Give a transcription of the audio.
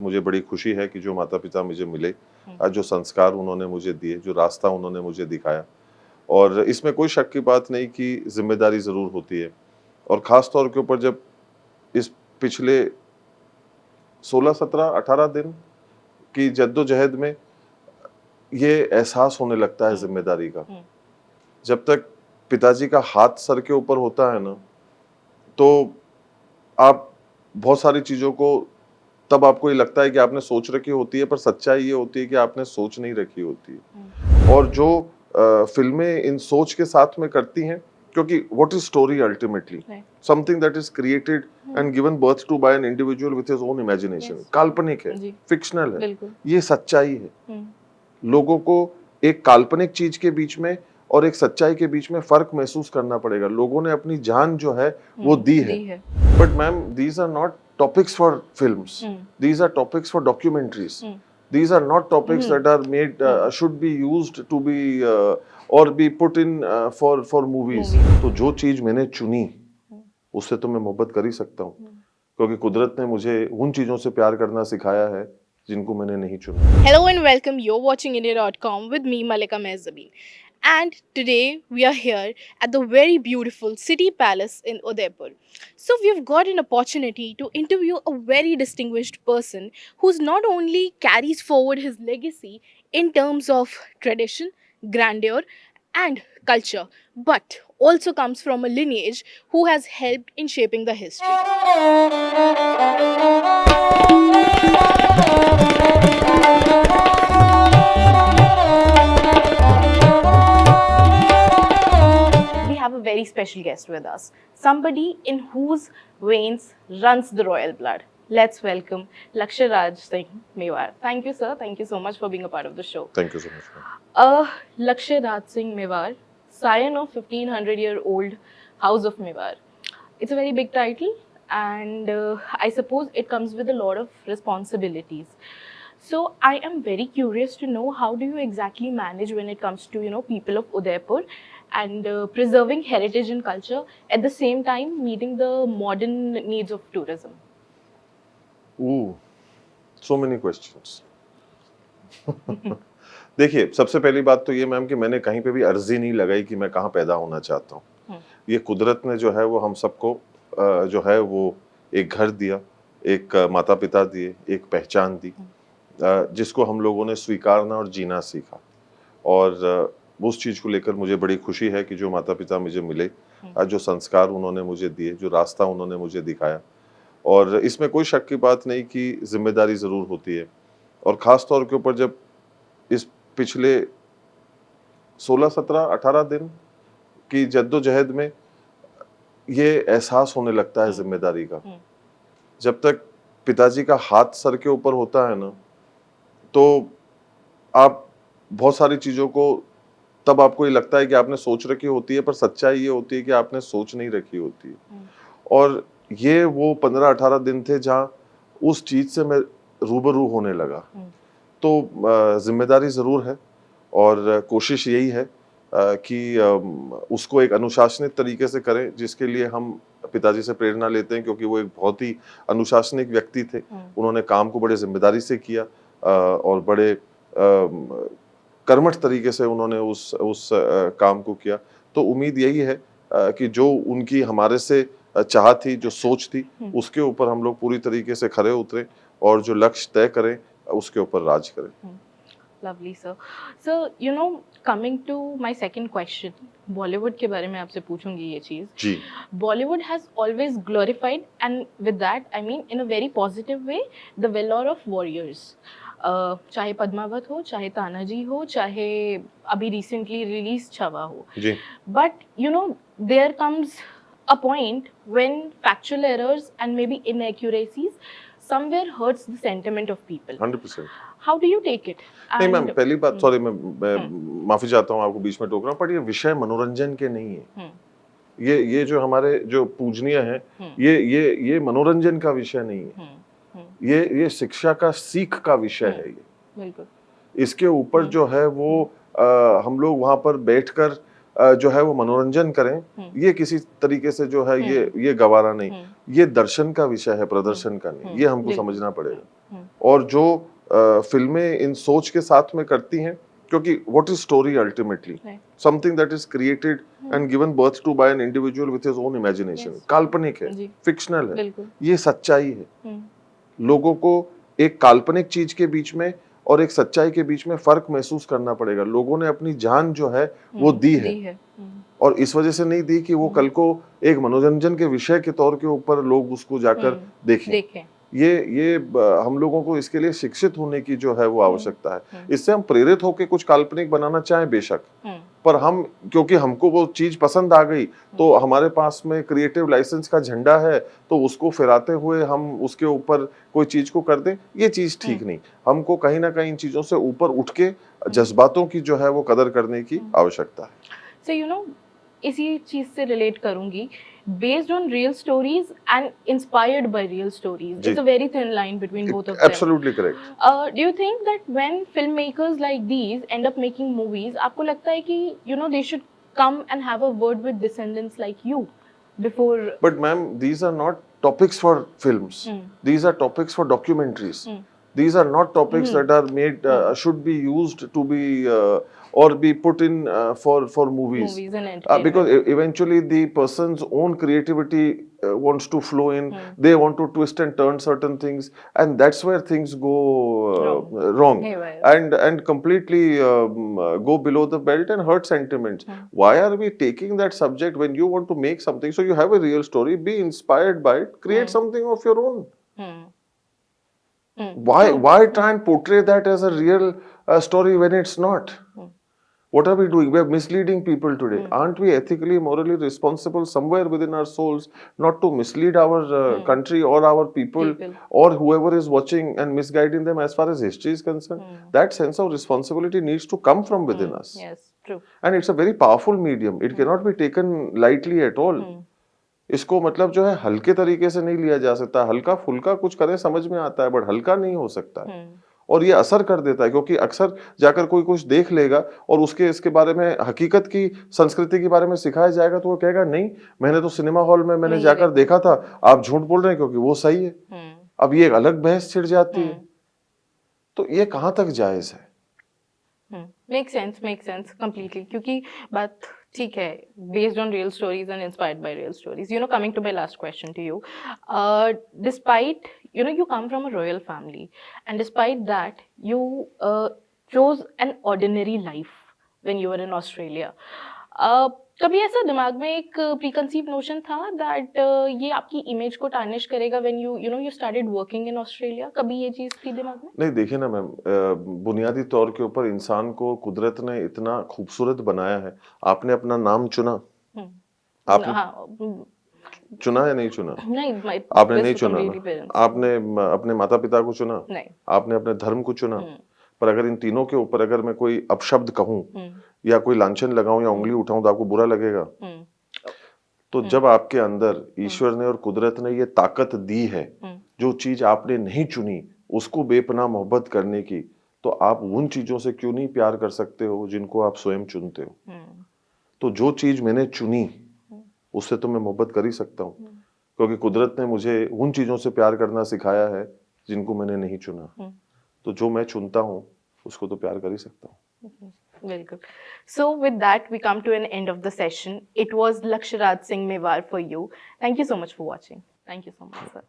मुझे बड़ी खुशी है कि जो माता पिता मुझे मिले, जो संस्कार उन्होंने मुझे दिए, जो रास्ता उन्होंने मुझे दिखाया, और इसमें कोई शक की बात नहीं कि जिम्मेदारी ज़रूर होती है। और ख़ास तौर के ऊपर जब इस पिछले 16, 17, 18 दिन की जद्दोजहद में ये एहसास होने लगता है जिम्मेदारी का। जब तक पिताजी का हाथ सर के ऊपर होता है ना, तो आप बहुत सारी चीज़ों को, तब आपको ये लगता है कि आपने सोच रखी होती है, पर सच्चाई ये होती है कि आपने सोच नहीं रखी होती है। और जो फ़िल्में इन सोच के साथ में करती हैं, क्योंकि what is story ultimately? Something that is created and given birth to by an individual with his own imagination. काल्पनिक है, फिक्शनल है, ये सच्चाई है। लोगों को एक काल्पनिक चीज के बीच में और एक सच्चाई के बीच में फर्क महसूस करना पड़ेगा। लोगों ने अपनी जान जो है वो दी है। But ma'am, these are not topics for films, these are topics for documentaries, these are not topics that are made should be used to be or be put in for movies. तो जो चीज मैंने चुनी उससे तो मैं मोहब्बत कर ही सकता हूँ, क्योंकि कुदरत ने मुझे उन चीजों से प्यार करना सिखाया है जिनको मैंने नहीं चुना। Hello and welcome. You're watching India.com with me, Malika Mehzabeen. And today we are here at the very beautiful City Palace in Udaipur. So we've got an opportunity to interview a very distinguished person who's not only carries forward his legacy in terms of tradition, grandeur, and culture, but also comes from a lineage who has helped in shaping the history. We have a very special guest with us, somebody in whose veins runs the royal blood. Let's welcome Lakshya Raj Singh Mewar. Thank you, sir. Thank you so much for being a part of the show. Thank you so much, ma'am. Lakshya Raj Singh Mewar, scion of 1500-year-old House of Mewar. It's a very big title, and I suppose it comes with a lot of responsibilities. So I am very curious to know, how do you exactly manage when it comes to people of Udaipur and preserving heritage and culture, at the same time meeting the modern needs of tourism? Ooh, so many questions. देखिए, सबसे पहली बात तो ये ma'am कि मैंने कहीं पे भी अर्जी नहीं लगाई कि मैं कहाँ पैदा होना चाहता हूँ। ये कुदरत ने जो है वो हम सबको जो है वो एक घर दिया, एक माता पिता दिए, एक पहचान दी, जिसको हम लोगों ने स्वीकारना और जीना सीखा। और उस चीज़ को लेकर मुझे बड़ी खुशी है कि जो माता पिता मुझे मिले, जो संस्कार उन्होंने मुझे दिए, जो रास्ता उन्होंने मुझे दिखाया, और इसमें कोई शक की बात नहीं कि जिम्मेदारी ज़रूर होती है। और ख़ास तौर के ऊपर जब इस पिछले 16, 17, 18 दिन की जद्दोजहद में ये एहसास होने लगता है जिम्मेदारी का। जब तक पिताजी का हाथ सर के ऊपर होता है ना, तो आप बहुत सारी चीज़ों को, तब आपको ये लगता है कि आपने सोच रखी होती है, पर सच्चाई ये होती है कि आपने सोच नहीं रखी होती है। और ये वो 15-18 दिन थे जहाँ उस चीज़ से मैं रूबरू होने लगा। तो जिम्मेदारी ज़रूर है, और कोशिश यही है कि उसको एक अनुशासनित तरीके से करें, जिसके लिए हम पिताजी से प्रेरणा लेते हैं, क्योंकि वो एक बहुत ही अनुशासनिक व्यक्ति थे। उन्होंने काम को बड़े जिम्मेदारी से किया, और बड़े कर्मठ तरीके से उन्होंने उस काम को किया। तो उम्मीद यही है कि जो उनकी हमारे से चाह थी, जो सोच थी, उसके ऊपर हम लोग पूरी तरीके से खरे उतरे, और जो लक्ष्य तय करें उसके ऊपर राज करें। Lovely, sir. So, coming to my second question, Bollywood के बारे में आपसे पूछूंगी ये चीज़। जी। Bollywood has always glorified, and with that I mean in a very positive way, the valor of warriors. चाहे पद्मावत हो, चाहे तानाजी हो, चाहे अभी recently released छावा हो। जी। But there comes a point when factual errors and maybe inaccuracies somewhere hurts the sentiment of people. 100%. How do you take it? नहीं ma'am, पहली बात, सॉरी मैं माफी चाहता हूँ आपको बीच में टोक रहा हूँ, पर ये विषय मनोरंजन के नहीं है। ये जो हमारे जो पूजनीय हैं, ये मनोरंजन का विषय नहीं है। ये शिक्षा का, सीख का विषय है। ये बिल्कुल। इसके ऊपर जो है वो हम लोग वहां पर बैठकर जो है वो मनोरंजन करें, ये किसी तरीके से जो है ये गवारा नहीं। ये दर्शन का विषय है, प्रदर्शन का नहीं, ये हमको समझना पड़ेगा। और जो फिल्में इन सोच के साथ में करती हैं, क्योंकि what is story ultimately, something that is created and given birth to by an individual with his own imagination, काल्पनिक है, फिक्शनल है, ये सच्चाई है। लोगों को एक काल्पनिक चीज के बीच में और एक सच्चाई के बीच में फर्क महसूस करना पड़ेगा। लोगों ने अपनी जान जो है वो दी है, और इस वजह से नहीं दी कि वो कल को एक मनोरंजन के विषय के तौर के ऊपर लोग उसको जाकर देखें। ये हम लोगों को इसके लिए शिक्षित होने की जो है वो आवश्यकता है। इससे हम प्रेरित होकर कुछ काल्पनिक बनाना चाहें बेशक, पर हम क्योंकि हमको वो चीज पसंद आ गई तो हमारे पास में क्रिएटिव लाइसेंस का झंडा है, तो उसको फहराते हुए हम उसके ऊपर कोई चीज को कर दें, ये चीज ठीक नहीं। हमको कहीं ना कहीं इन चीजों से ऊपर उठ के जज्बातों की जो है वो कदर करने की आवश्यकता है। So you know, इसी चीज से रिलेट करूंगी, based on real stories and inspired by real stories. It's a very thin line between both of them. Absolutely correct. Do you think that when filmmakers like these end up making movies, आपको लगता है कि you know they should come and have a word with descendants like you before? But ma'am, these are not topics for films. These are topics for documentaries. These are not topics that are made should be used to be or be put in for movies. Movies and entertainment. Because eventually the person's own creativity wants to flow in. They want to twist and turn certain things, and that's where things go wrong. And completely go below the belt and hurt sentiments. Why are we taking that subject when you want to make something? So you have a real story, be inspired by it, create something of your own. Why try and portray that as a real story when it's not? What are we doing? We are misleading people today. Aren't we ethically, morally responsible somewhere within our souls not to mislead our country or our people or whoever is watching and misguiding them as far as history is concerned? That sense of responsibility needs to come from within us. Yes, true. And it's a very powerful medium. It cannot be taken lightly at all. इसको मतलब जो है हल्के तरीके से नहीं लिया जा सकता। हल्का फुल्का कुछ करें समझ में आता है, बट हल्का नहीं हो सकता है। और ये असर कर देता है, क्योंकि अक्सर जाकर कोई कुछ देख लेगा और उसके इसके बारे में, हकीकत की, संस्कृति के बारे में सिखाया जाएगा तो वो कहेगा नहीं, मैंने तो सिनेमा हॉल में मैंने जाकर देखा था, आप झूठ बोल रहे हैं क्योंकि वो सही है। अब ये एक अलग बहस छिड़ जाती है, तो ये कहाँ तक जायज है? मेक सेंस कंप्लीटली, क्योंकि बात ठीक है, based on real stories and inspired by real stories. You know, coming to my last question to you, despite, you know, you come from a royal family, and despite that, you chose an ordinary life when you were in Australia. कभी ऐसा दिमाग में एक preconceived notion था that ये आपकी image को tarnish करेगा when you started working in Australia? कभी ये चीज थी दिमाग में? नहीं, देखिए ना मैम, बुनियादी तौर के ऊपर इंसान को कुदरत ने इतना खूबसूरत बनाया है। आपने अपना नाम चुना, आपने चुना या नहीं चुना? नहीं, आपने नहीं चुना ना। आपने अपने माता पिता को चुना, आपने अपने धर्म को चुना। पर अगर इन तीनों के ऊपर अगर मैं कोई अपशब्द कहूं या कोई लांछन लगाऊं या उंगली उठाऊं तो आपको बुरा लगेगा। तो जब आपके अंदर ईश्वर ने और कुदरत ने ये ताकत दी है, जो चीज आपने नहीं चुनी उसको बेपनाह मोहब्बत करने की, तो आप उन चीजों से क्यों नहीं प्यार कर सकते हो जिनको आप स्वयं चुनते हो? तो जो चीज मैंने चुनी उससे तो मैं मोहब्बत कर ही सकता हूँ, क्योंकि कुदरत ने मुझे उन चीजों से प्यार करना सिखाया है जिनको मैंने नहीं चुना। तो जो मैं चुनता हूँ उसको तो प्यार कर ही सकता हूँ। Very good. So with that, we come to an end of the session. It was Lakshraj Singh Mewar for you. Thank you so much for watching. Thank you so much, sir.